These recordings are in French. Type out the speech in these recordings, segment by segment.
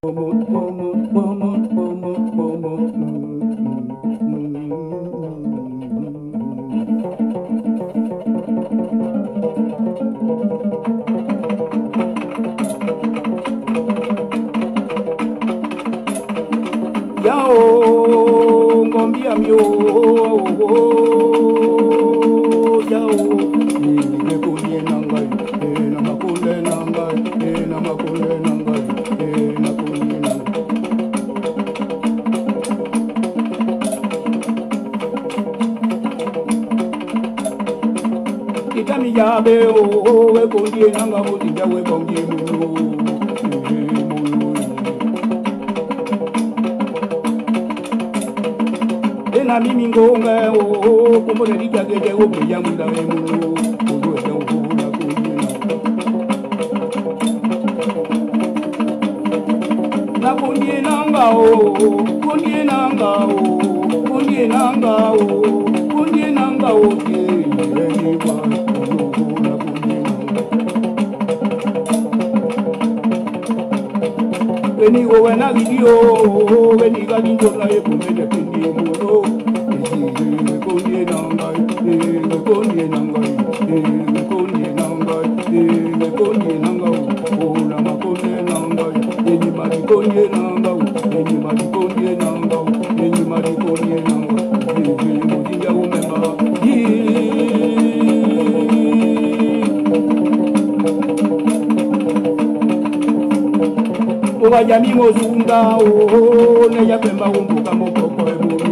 Yao, ngombia mio, yao, ni kunye nangai, na makule nangai, na makule nangai, na kunye nangai. Itami yabe o, we kunye nanga mutinja we kunye mulu. Na mimi ngonga o kombo na dikagede o bya munda we mulu o do o na kunye nanga o kunye nanga o kunye nanga o kunye nanga o ye ni kwa o na kunye weni o wana video weni ga dinto na e kunye de kunye mulu konye nangai, konye nangai, konye nangai, konye nangai, o na makonye nangai, eni mari konye nangai, eni mari konye nangai, eni mari konye nangai, mudinga umema, o wajami mozunda o ne ya pemba umbuka mokoko ebulu.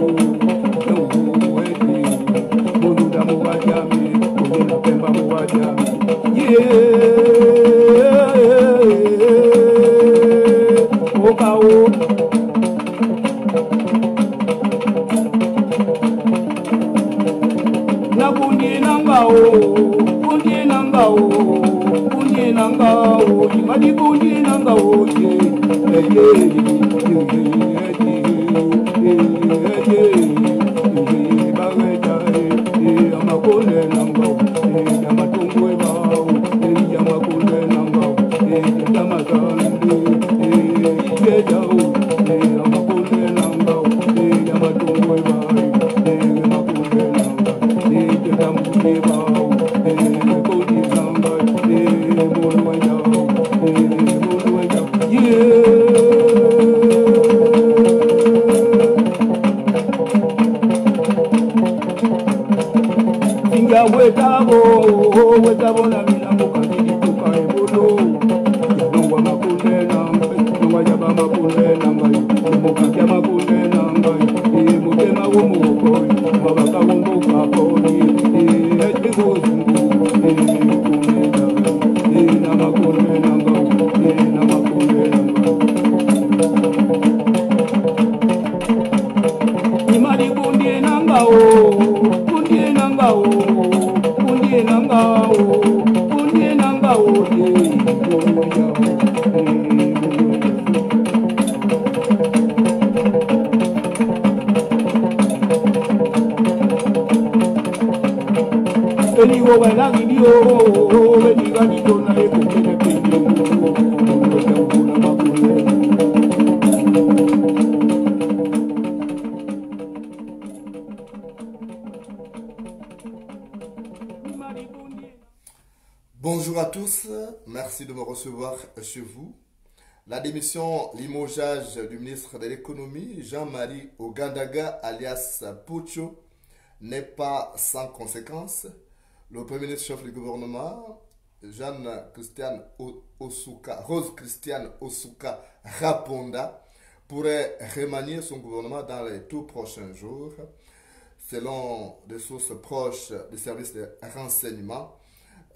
Wetabo na mina mukadidi tuka ebolo Yanongwa makunde nangai, nongwa jaba makunde nangai Mukakya makunde nangai, mutema wumuokoi Mabaka wumukakoni, etigo zungu Na makunde nangai, na makunde nangai Imadi kundie nangao, kundie nangao Kundie nangao, kundie nangao, Eliwo wana video, eliga ditona e kumene pinyo, kuna makule. Bonjour à tous, merci de me recevoir chez vous. La démission, limogeage du ministre de l'économie, Jean-Marie Ogandaga, alias Pocho, n'est pas sans conséquence. Le premier ministre chef du gouvernement, Rose Christiane Osuka Raponda, pourrait remanier son gouvernement dans les tout prochains jours. Selon des sources proches des services de renseignement,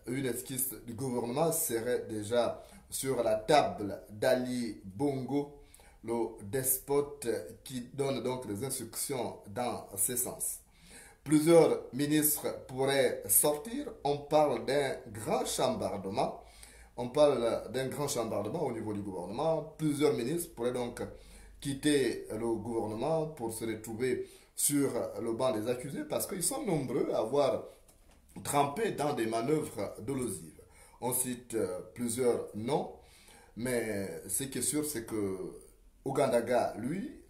une esquisse du gouvernement serait déjà sur la table d'Ali Bongo, le despote qui donne donc des instructions dans ce sens. Plusieurs ministres pourraient sortir. On parle d'un grand chambardement. On parle d'un grand chambardement au niveau du gouvernement. Plusieurs ministres pourraient donc quitter le gouvernement pour se retrouver sur le banc des accusés parce qu'ils sont nombreux à avoir trempé dans des manœuvres dolosives. On cite plusieurs noms, mais ce qui est sûr, c'est que Ogandaga, lui,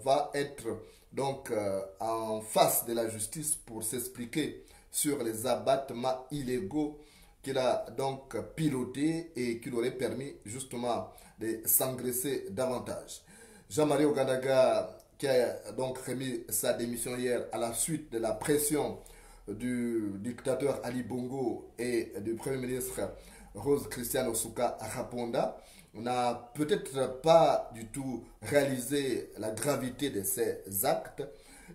va être donc en face de la justice pour s'expliquer sur les abattements illégaux qu'il a donc piloté et qui aurait permis justement de s'engraisser davantage. Jean-Marie Ogandaga, qui a donc remis sa démission hier à la suite de la pression du dictateur Ali Bongo et du Premier ministre Rose Christiane Osuka Raponda, n'a peut-être pas du tout réalisé la gravité de ses actes.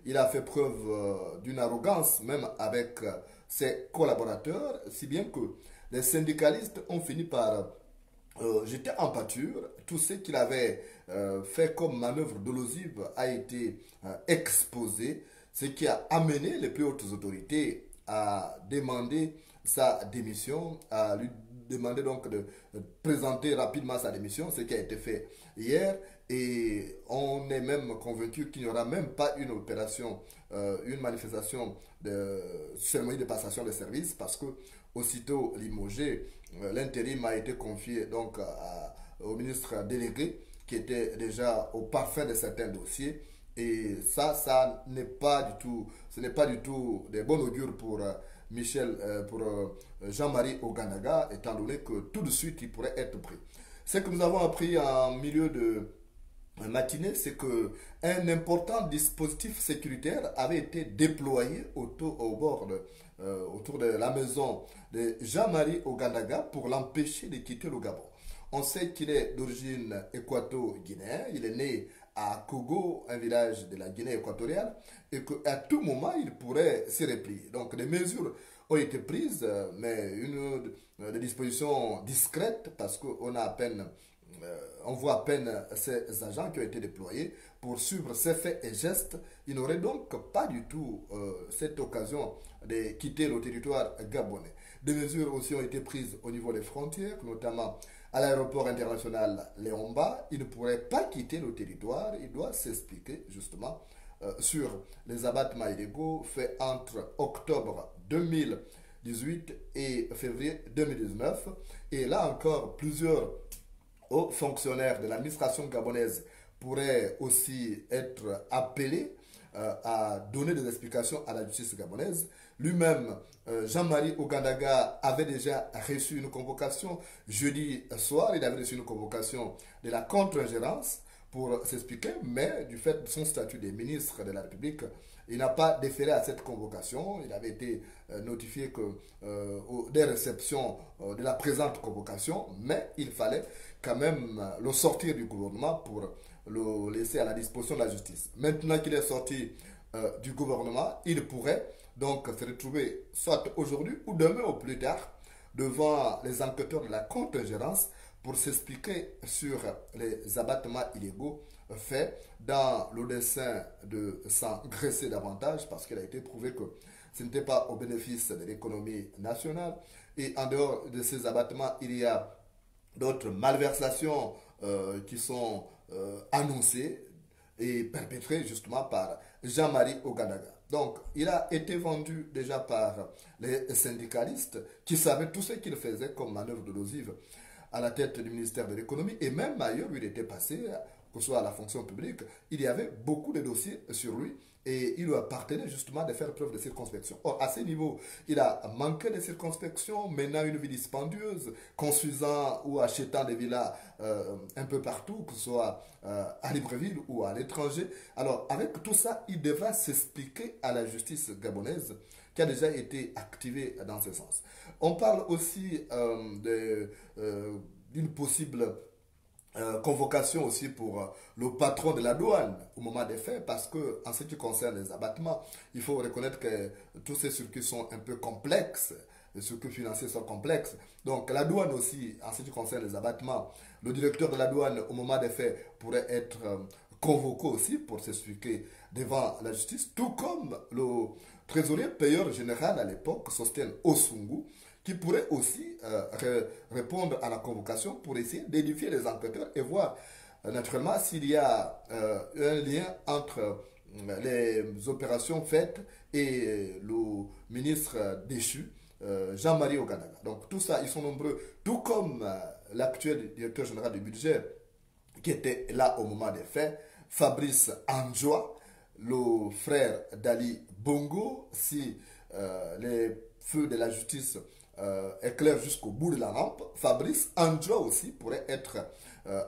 Il a fait preuve d'une arrogance, même avec ses collaborateurs, si bien que les syndicalistes ont fini par jeter en pâture. Tout ce qu'il avait fait comme manœuvre dolosive a été exposé, ce qui a amené les plus hautes autorités à demander sa démission, à lui demander donc de présenter rapidement sa démission, ce qui a été fait hier. Et on est même convaincu qu'il n'y aura même pas une opération, une manifestation de cérémonie de passation de service, parce que aussitôt limogé, l'intérim a été confié donc au ministre délégué qui était déjà au parfum de certains dossiers. Et ça n'est pas du tout, ce n'est pas du tout de bon augure pour pour Jean-Marie Ogandaga, étant donné que tout de suite il pourrait être pris. Ce que nous avons appris en milieu de matinée, c'est que un important dispositif sécuritaire avait été déployé autour de la maison de Jean-Marie Ogandaga pour l'empêcher de quitter le Gabon. On sait qu'il est d'origine équato-guinéenne, il est né à Kogo, un village de la Guinée équatoriale, et qu'à tout moment, il pourrait se replier. Donc, des mesures ont été prises, mais des dispositions discrètes, parce qu'on a à peine, on voit à peine ces agents qui ont été déployés pour suivre ces faits et gestes. Il n'aurait donc pas du tout cette occasion de quitter le territoire gabonais. Des mesures aussi ont été prises au niveau des frontières, notamment à l'aéroport international Léomba. Il ne pourrait pas quitter le territoire, il doit s'expliquer justement sur les abattements illégaux faits entre octobre 2018 et février 2019. Et là encore, plusieurs hauts fonctionnaires de l'administration gabonaise pourraient aussi être appelés à donner des explications à la justice gabonaise. Lui-même, Jean-Marie Ogandaga, avait déjà reçu une convocation jeudi soir. Il avait reçu une convocation de la contre-ingérence pour s'expliquer, mais du fait de son statut de ministre de la République, il n'a pas déféré à cette convocation. Il avait été notifié des réceptions de la présente convocation, mais il fallait quand même le sortir du gouvernement pour le laisser à la disposition de la justice. Maintenant qu'il est sorti du gouvernement, il pourrait donc se retrouver soit aujourd'hui ou demain au plus tard devant les enquêteurs de la contre-ingérence pour s'expliquer sur les abattements illégaux faits dans le dessein de s'engraisser davantage, parce qu'il a été prouvé que ce n'était pas au bénéfice de l'économie nationale. Et en dehors de ces abattements, il y a d'autres malversations qui sont annoncées et perpétrées justement par Jean-Marie Ogandaga. Donc, il a été vendu déjà par les syndicalistes qui savaient tout ce qu'il faisait comme manœuvre dolosive à la tête du ministère de l'économie, et même ailleurs où il était passé, que ce soit à la fonction publique, il y avait beaucoup de dossiers sur lui et il lui appartenait justement de faire preuve de circonspection. Or, à ce niveau, il a manqué de circonspection, menant une vie dispendieuse, construisant ou achetant des villas un peu partout, que ce soit à Libreville ou à l'étranger. Alors, avec tout ça, il devra s'expliquer à la justice gabonaise qui a déjà été activée dans ce sens. On parle aussi d'une possible convocation aussi pour le patron de la douane au moment des faits, parce que en ce qui concerne les abattements, il faut reconnaître que tous ces circuits sont un peu complexes, les circuits financiers sont complexes. Donc la douane aussi, en ce qui concerne les abattements, le directeur de la douane au moment des faits pourrait être convoqué aussi pour s'expliquer devant la justice, tout comme le trésorier payeur général à l'époque, Sosten Osungu, qui pourrait aussi répondre à la convocation pour essayer d'édifier les enquêteurs et voir naturellement s'il y a un lien entre les opérations faites et le ministre déchu, Jean-Marie Ogandaga. Donc tout ça, ils sont nombreux, tout comme l'actuel directeur général du budget, qui était là au moment des faits, Fabrice Anjoua, le frère d'Ali Bongo, si les feux de la justice éclairent jusqu'au bout de la lampe, Fabrice Anjoua aussi pourrait être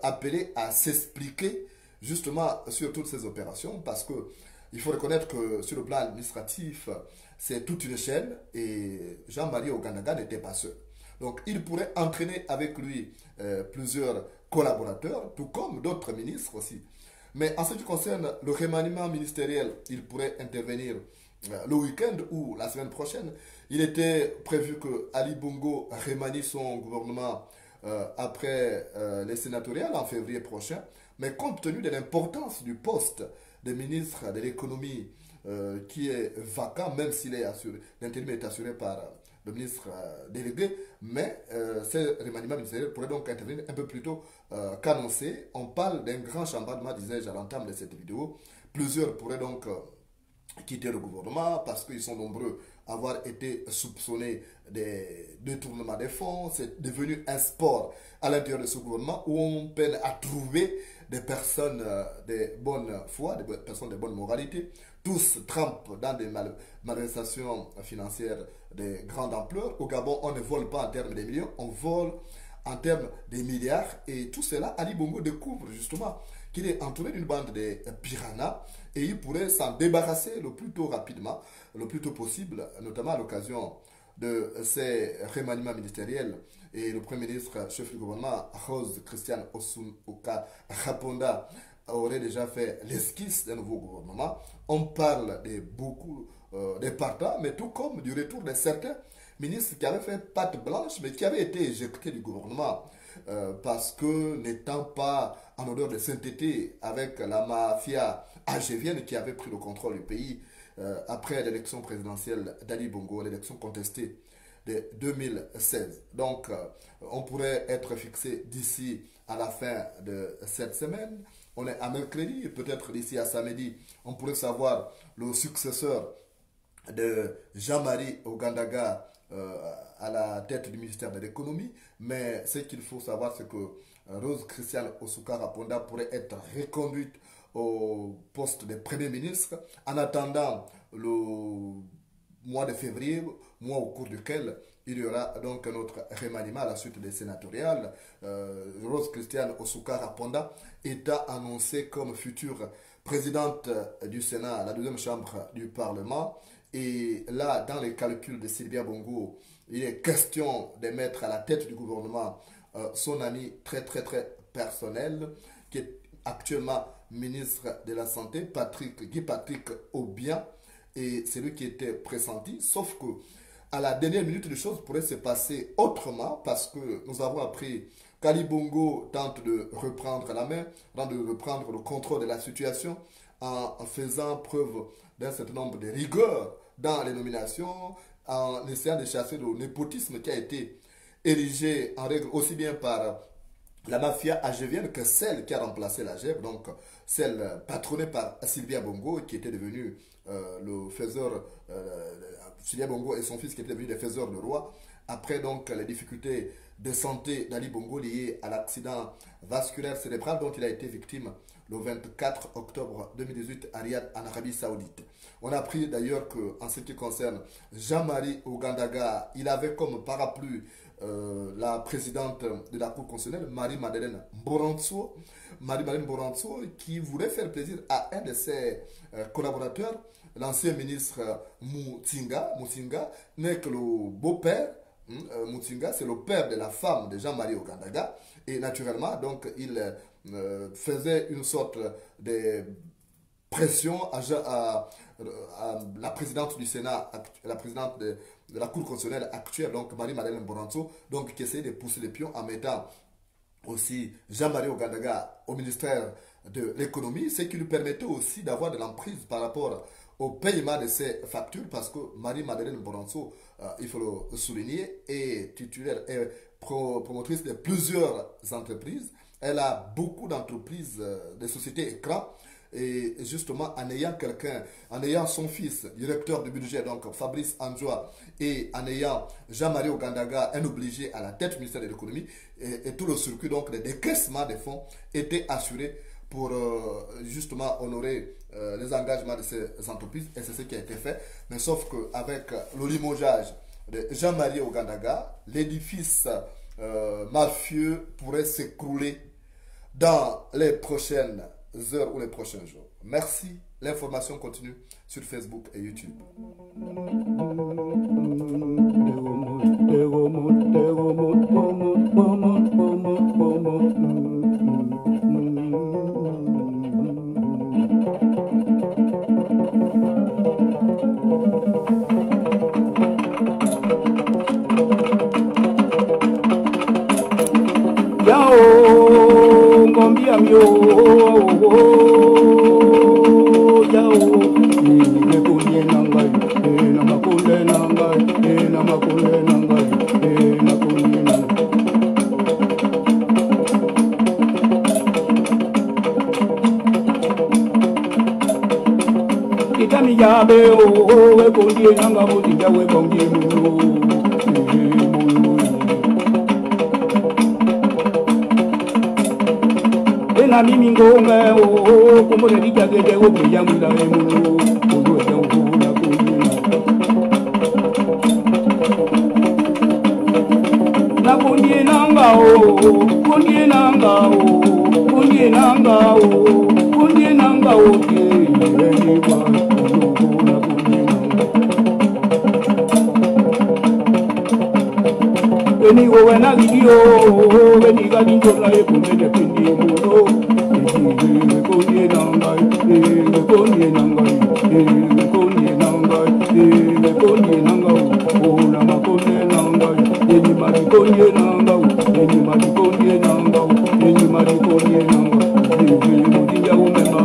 appelé à s'expliquer justement sur toutes ces opérations, parce que il faut reconnaître que sur le plan administratif, c'est toute une chaîne et Jean-Marie Ogandaga n'était pas seul. Donc il pourrait entraîner avec lui plusieurs collaborateurs, tout comme d'autres ministres aussi. Mais en ce qui concerne le remaniement ministériel, il pourrait intervenir le week-end ou la semaine prochaine. Il était prévu que Ali Bongo remanie son gouvernement après les sénatoriales en février prochain. Mais compte tenu de l'importance du poste de ministre de l'économie qui est vacant, même s'il est assuré, l'intérim est assuré par le ministre délégué, mais ce remaniement ministériel pourrait donc intervenir un peu plus tôt qu'annoncé. On parle d'un grand chambardement, disais-je à l'entame de cette vidéo. Plusieurs pourraient donc quitter le gouvernement parce qu'ils sont nombreux à avoir été soupçonnés des détournements des fonds. C'est devenu un sport à l'intérieur de ce gouvernement où on peine à trouver des personnes de bonne foi, des personnes de bonne moralité. Tous trempent dans des malversations financières de grande ampleur. Au Gabon, on ne vole pas en termes de millions, on vole en termes de milliards. Et tout cela, Ali Bongo découvre justement qu'il est entouré d'une bande de piranhas et il pourrait s'en débarrasser le plus tôt rapidement, le plus tôt possible, notamment à l'occasion de ces remaniements ministériels. Et le Premier ministre, chef du gouvernement, Rose Christiane Osuka Raponda, aurait déjà fait l'esquisse d'un nouveau gouvernement. On parle de beaucoup de partants, mais tout comme du retour de certains ministres qui avaient fait patte blanche, mais qui avaient été éjectés du gouvernement parce que n'étant pas en odeur de sainteté avec la mafia algérienne qui avait pris le contrôle du pays après l'élection présidentielle d'Ali Bongo, l'élection contestée de 2016. Donc, on pourrait être fixé d'ici à la fin de cette semaine. On est à mercredi, et peut-être d'ici à samedi, on pourrait savoir le successeur de Jean-Marie Ogandaga à la tête du ministère de l'économie. Mais ce qu'il faut savoir, c'est que Rose Christiane Osuka Raponda pourrait être reconduite au poste de Premier ministre en attendant le mois de février, mois au cours duquel il y aura donc un autre remaniement à la suite des sénatoriales. Rose Christiane Osuka Raponda est annoncée comme future présidente du Sénat, la deuxième chambre du Parlement. Et là, dans les calculs de Sylvia Bongo, il est question de mettre à la tête du gouvernement son ami très personnel, qui est actuellement ministre de la Santé, Guy Patrick Obiang, et c'est lui qui était pressenti, sauf que à la dernière minute, les choses pourraient se passer autrement, parce que nous avons appris qu'Ali Bongo tente de reprendre la main, de reprendre le contrôle de la situation, en faisant preuve d'un certain nombre de rigueur dans les nominations, en essayant de chasser le népotisme qui a été érigé en règle aussi bien par la mafia algérienne que celle qui a remplacé l'Algérie, donc celle patronnée par Sylvia Bongo, qui était devenue le faiseur, Sylvia Bongo et son fils qui étaient devenus des faiseurs de roi, après donc les difficultés de santé d'Ali Bongo liées à l'accident vasculaire cérébral dont il a été victime le 24 octobre 2018 à Riyad, en Arabie Saoudite. On a appris d'ailleurs qu'en ce qui concerne Jean-Marie Ogandaga, il avait comme parapluie la présidente de la Cour constitutionnelle, Marie-Madeleine Mborantso, qui voulait faire plaisir à un de ses collaborateurs, l'ancien ministre Mutsinga, n'est que le beau-père. Mutsinga, c'est le père de la femme de Jean-Marie Ogandaga, et naturellement, donc, il faisait une sorte de pression à la présidente du Sénat, la présidente de la Cour constitutionnelle actuelle, donc Marie-Madeleine Mborantso, donc qui essayait de pousser les pions en mettant aussi Jean-Marie Ogandaga au ministère de l'économie, ce qui lui permettait aussi d'avoir de l'emprise par rapport au paiement de ses factures, parce que Marie-Madeleine Mborantso, il faut le souligner, est titulaire et promotrice de plusieurs entreprises. Elle a beaucoup d'entreprises, de sociétés écrans, Et justement, en ayant quelqu'un, en ayant son fils, directeur du budget, donc Fabrice Anjoua, et en ayant Jean-Marie Ogandaga, un obligé à la tête du ministère de l'économie, et tout le circuit donc de décaissement des fonds était assuré pour justement honorer les engagements de ces entreprises, et c'est ce qui a été fait. Mais sauf qu'avec le limogeage de Jean-Marie Ogandaga, l'édifice mafieux pourrait s'écrouler dans les prochaines heures ou les prochains jours. Merci. L'information continue sur Facebook et YouTube. Yao, ngombia mio, yao, ni kunye nangai, na makunde nangai, na makunde nangai, na kunye nangai. Kitami yabe o, we kunye nanga muti jawe bongi mulu. Na mimi ngonga o como le diga que te voy a mirar el mundo todo es una cosa na kunye nanga o kunye nanga o kunye nanga o kunye nanga o que ni va na kunye nanga ni go na video veni ga dinto la e kunye de pindio Konye nangai, konye nangai, konye nangai, konye nangai, oh nama konye nangai, eni mari konye nangai, eni mari konye nangai, eni mari konye nangai, mudinja umema,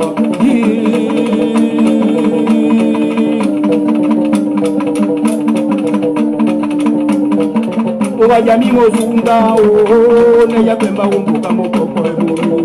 oba jami mozunda, oh ne ya pemba umbuka mokoko ebulu.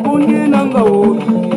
Kundi nanga o,